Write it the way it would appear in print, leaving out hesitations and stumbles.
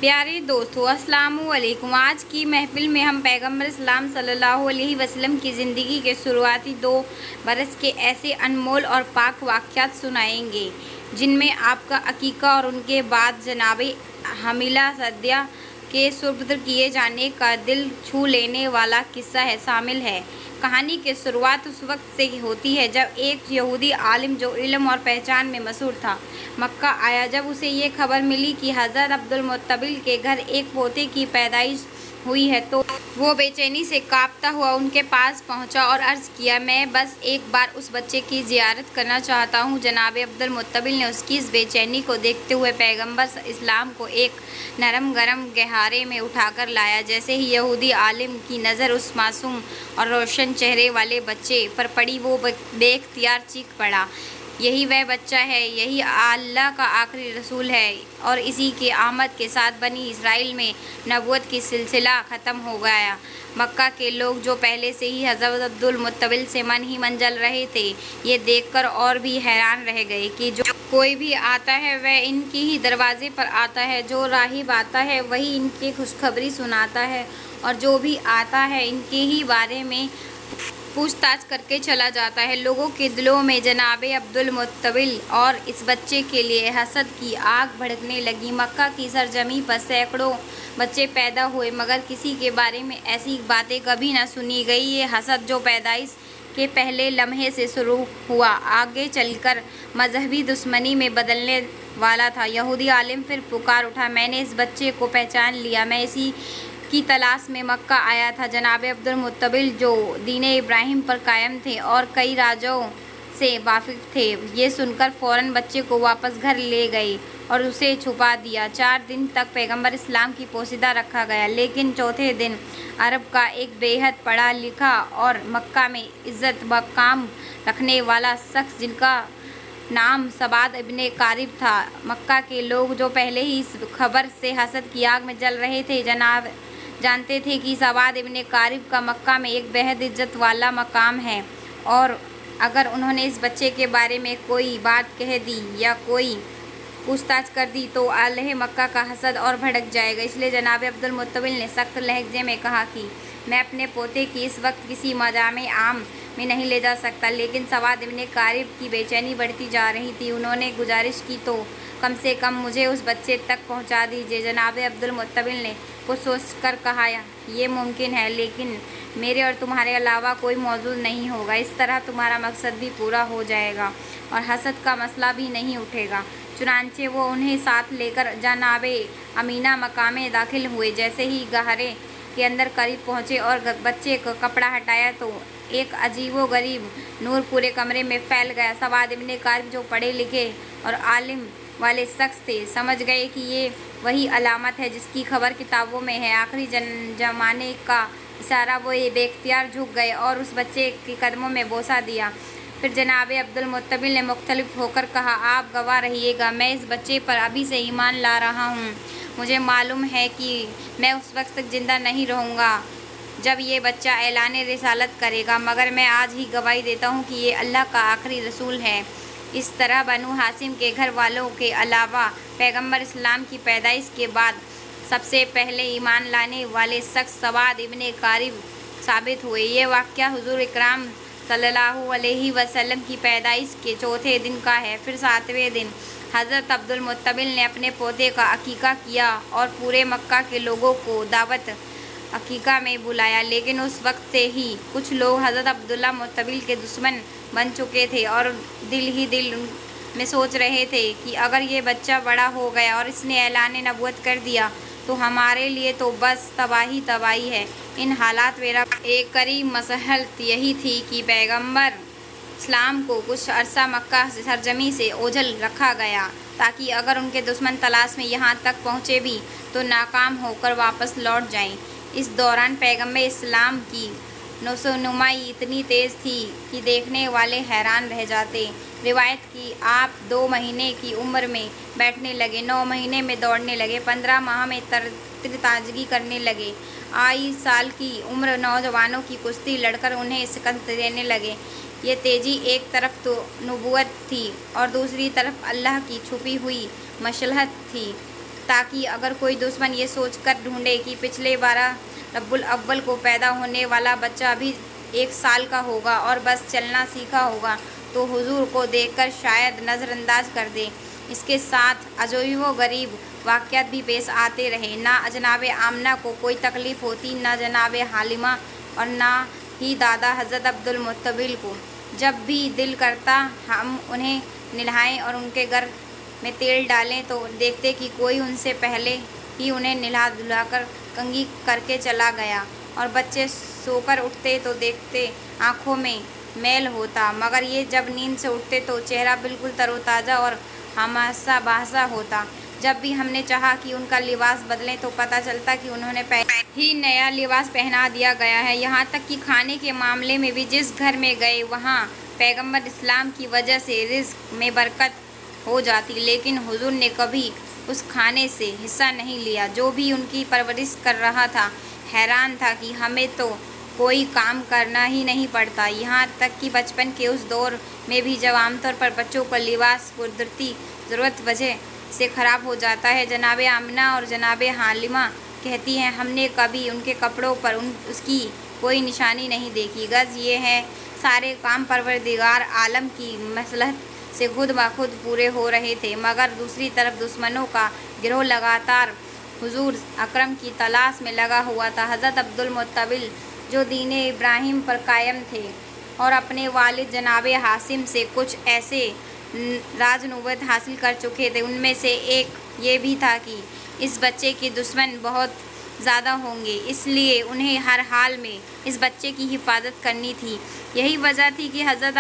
प्यारे दोस्तों, अस्सलामु अलैकुम। आज की महफिल में हम पैगम्बर इस्लाम सल्लल्लाहु अलैहि वसल्लम की ज़िंदगी के शुरुआती 2 बरस के ऐसे अनमोल और पाक वाक़यात सुनाएंगे जिनमें आपका अकीका और उनके बाद जनाब हमीला सदिया के सुपुर्द किए जाने का दिल छू लेने वाला किस्सा शामिल है। कहानी की शुरुआत उस वक्त से होती है जब एक यहूदी आलिम जो इल्म और पहचान में मशहूर था, मक्का आया। जब उसे ये खबर मिली कि हज़रत अब्दुल मुत्तलिब के घर एक पोते की पैदाइश हुई है तो वो बेचैनी से कांपता हुआ उनके पास पहुंचा और अर्ज़ किया, मैं बस एक बार उस बच्चे की ज़ियारत करना चाहता हूं। जनाब अब्दुल मुत्तलिब ने उसकी इस बेचैनी को देखते हुए पैगम्बर इस्लाम को एक नरम गरम गहरे में उठाकर लाया। जैसे ही यहूदी आलिम की नज़र उस मासूम और रोशन चेहरे वाले बच्चे पर पड़ी, वो बेख्तियार चीख पड़ा, यही वह बच्चा है, यही अल्लाह का आखिरी रसूल है। और इसी के आमद के साथ बनी इसराइल में नबूवत की सिलसिला ख़त्म हो गया। मक्का के लोग जो पहले से ही हज़रत अब्दुल मुत्तलिब से मन ही मन जल रहे थे, ये देखकर और भी हैरान रह गए कि जो कोई भी आता है वह इनकी ही दरवाजे पर आता है, जो राहिब आता है वही इनकी खुशखबरी सुनाता है, और जो भी आता है इनके ही बारे में पूछताछ करके चला जाता है। लोगों के दिलों में जनाब अब्दुल मुत्तलिब और इस बच्चे के लिए हसद की आग भड़कने लगी। मक्का की सरजमी पर सैकड़ों बच्चे पैदा हुए, मगर किसी के बारे में ऐसी बातें कभी न सुनी गई। ये हसद जो पैदाइश के पहले लम्हे से शुरू हुआ, आगे चलकर मजहबी दुश्मनी में बदलने वाला था। यहूदी आलिम फिर पुकार उठा, मैंने इस बच्चे को पहचान लिया, मैं इसी की तलाश में मक्का आया था। जनाब अब्दुल मुत्तलिब जो दीन इब्राहिम पर कायम थे और कई राजों से वाकिफ थे, ये सुनकर फ़ौरन बच्चे को वापस घर ले गए और उसे छुपा दिया। 4 दिन तक पैगम्बर इस्लाम की पोशीदा रखा गया, लेकिन चौथे दिन अरब का एक बेहद पढ़ा लिखा और मक्का में इज़्ज़त मकाम रखने वाला शख्स, जिनका नाम सबाद इब्ने कारिब था। मक्का के लोग जो पहले ही इस खबर से हसद की आग में जल रहे थे, जानते थे कि सबाद इब्ने कारिब का मक्का में एक बेहद इज्जत वाला मकाम है, और अगर उन्होंने इस बच्चे के बारे में कोई बात कह दी या कोई पूछताछ कर दी तो अहले मक्का का हसद और भड़क जाएगा। इसलिए जनाब अब्दुल मुत्तलिब ने सख्त लहजे में कहा कि मैं अपने पोते की इस वक्त किसी मजामे आम में नहीं ले जा सकता। लेकिन सबाद इब्ने कारिब की बेचैनी बढ़ती जा रही थी। उन्होंने गुजारिश की, तो कम से कम मुझे उस बच्चे तक पहुंचा दीजिए। जनाब अब्दुल मुत्तलिब ने कुछ सोचकर कहा, ये मुमकिन है, लेकिन मेरे और तुम्हारे अलावा कोई मौजूद नहीं होगा। इस तरह तुम्हारा मकसद भी पूरा हो जाएगा और हसद का मसला भी नहीं उठेगा। चुनांचे वो उन्हें साथ लेकर जनाबे अमीना मकाम में दाखिल हुए। जैसे ही गहरे के अंदर करीब पहुँचे और बच्चे को कपड़ा हटाया तो एक अजीबो गरीब नूर पूरे कमरे में फैल गया। सबाद इब्ने कारिब जो पढ़े लिखे और आलिम वाले शख्स थे, समझ गए कि ये वही अलामत है जिसकी खबर किताबों में है। आखिरी जमाने का इशारा वो ये बेख्तियार झुक गए और उस बच्चे के कदमों में बोसा दिया। फिर जनाब अब्दुल मुत्तलिब ने मुख्तलिफ होकर कहा, आप गवाह रहिएगा, मैं इस बच्चे पर अभी से ईमान ला रहा हूँ। मुझे मालूम है कि मैं उस वक्त तक ज़िंदा नहीं रहूँगा जब ये बच्चा ऐलान रिसालत करेगा, मगर मैं आज ही गवाही देता हूँ कि ये अल्लाह का आखिरी रसूल है। इस तरह बनु हाशिम के घर वालों के अलावा पैगम्बर इस्लाम की पैदाइश के बाद सबसे पहले ईमान लाने वाले शख्स सबाद इब्ने कारिब साबित हुए। ये वाक़या हुज़ूर इकराम सल्लल्लाहु अलैहि वसल्लम की पैदाइश के चौथे दिन का है। फिर 7वें दिन हज़रत अब्दुल मुत्तलिब ने अपने पोते का अकीका किया और पूरे मक्का के लोगों को दावत अकीका में बुलाया। लेकिन उस वक्त से ही कुछ लोग हज़रत अब्दुल्ला मुत्तलिब के दुश्मन बन चुके थे और दिल ही दिल में सोच रहे थे कि अगर ये बच्चा बड़ा हो गया और इसने ऐलान नबूवत कर दिया तो हमारे लिए तो बस तबाही तबाही है। इन हालात मेरा एक करीब मसहलत यही थी कि पैगम्बर इस्लाम को कुछ अरसा मक्का सरजमी से ओझल रखा गया, ताकि अगर उनके दुश्मन तलाश में यहाँ तक पहुँचे भी तो नाकाम होकर वापस लौट जाएं। इस दौरान पैगम्बर इस्लाम की नशोनुमाई इतनी तेज़ थी कि देखने वाले हैरान रह जाते। रिवायत की आप 2 महीने की उम्र में बैठने लगे, 9 महीने में दौड़ने लगे, 15 माह में ताजगी करने लगे, 22 साल की उम्र नौजवानों की कुश्ती लड़कर उन्हें शिकस्त देने लगे। یہ تیزی ایک طرف تو نبوت تھی اور دوسری طرف اللہ کی چھپی ہوئی مصلحت تھی، تاکہ اگر کوئی دشمن یہ سوچ کر ڈھونڈے کہ پچھلے 12 ربیع الاول کو پیدا ہونے والا بچہ ابھی 1 سال کا ہوگا اور بس چلنا سیکھا ہوگا، تو حضور کو دیکھ کر شاید نظر انداز کر دے۔ اس کے ساتھ عجیب و غریب واقعات بھی پیش آتے رہے۔ نہ جناب آمنہ کو کوئی تکلیف ہوتی، نہ جناب حلیمہ اور نہ ہی دادا حضرت عبدالمطلب کو۔ جب بھی دل کرتا ہم انہیں نہلائیں اور ان کے گر میں تیل ڈالیں تو دیکھتے کہ کوئی ان سے پہلے ہی انہیں نہلا دھلا کر کنگھی کر کے چلا گیا، اور بچے سو کر اٹھتے تو دیکھتے آنکھوں میں میل ہوتا، مگر یہ جب نیند سے اٹھتے تو چہرہ بالکل تر و تازہ اور ہماسا بہاسا ہوتا۔ جب بھی ہم نے چاہا کہ ان کا لباس بدلیں تو پتہ چلتا کہ انہیں پہلے ہی نیا لباس پہنا دیا گیا ہے۔ یہاں تک کہ کھانے کے معاملے میں بھی جس گھر میں گئے وہاں پیغمبر اسلام کی وجہ سے رزق میں برکت ہو جاتی، لیکن حضور نے کبھی اس کھانے سے حصہ نہیں لیا جو بھی ان کی پرورش کر رہا تھا۔ حیران تھا کہ ہمیں تو کوئی کام کرنا ہی نہیں پڑتا، یہاں تک کہ بچپن کے اس دور میں بھی جب عام طور پر بچوں کا لباس قدرتی ضرورت وجہ سے خراب ہو جاتا ہے۔ جناب آمنہ اور جناب حلیمہ کہتی ہیں، ہم نے کبھی ان کے کپڑوں پر اس کی کوئی نشانی نہیں دیکھی۔ غرض یہ ہے سارے کام پروردگار عالم کی مصلحت سے خود بخود پورے ہو رہے تھے، مگر دوسری طرف دشمنوں کا گروہ لگاتار حضور اکرم کی تلاش میں لگا ہوا تھا۔ حضرت عبدالمطلب جو دین ابراہیم پر قائم تھے اور اپنے والد جناب ہاشم سے کچھ ایسے راز نبوت حاصل کر چکے تھے، ان میں سے ایک یہ بھی تھا کہ اس بچے کے دشمن بہت زیادہ ہوں گے، اس لیے انہیں ہر حال میں اس بچے کی حفاظت کرنی تھی۔ یہی وجہ تھی کہ حضرت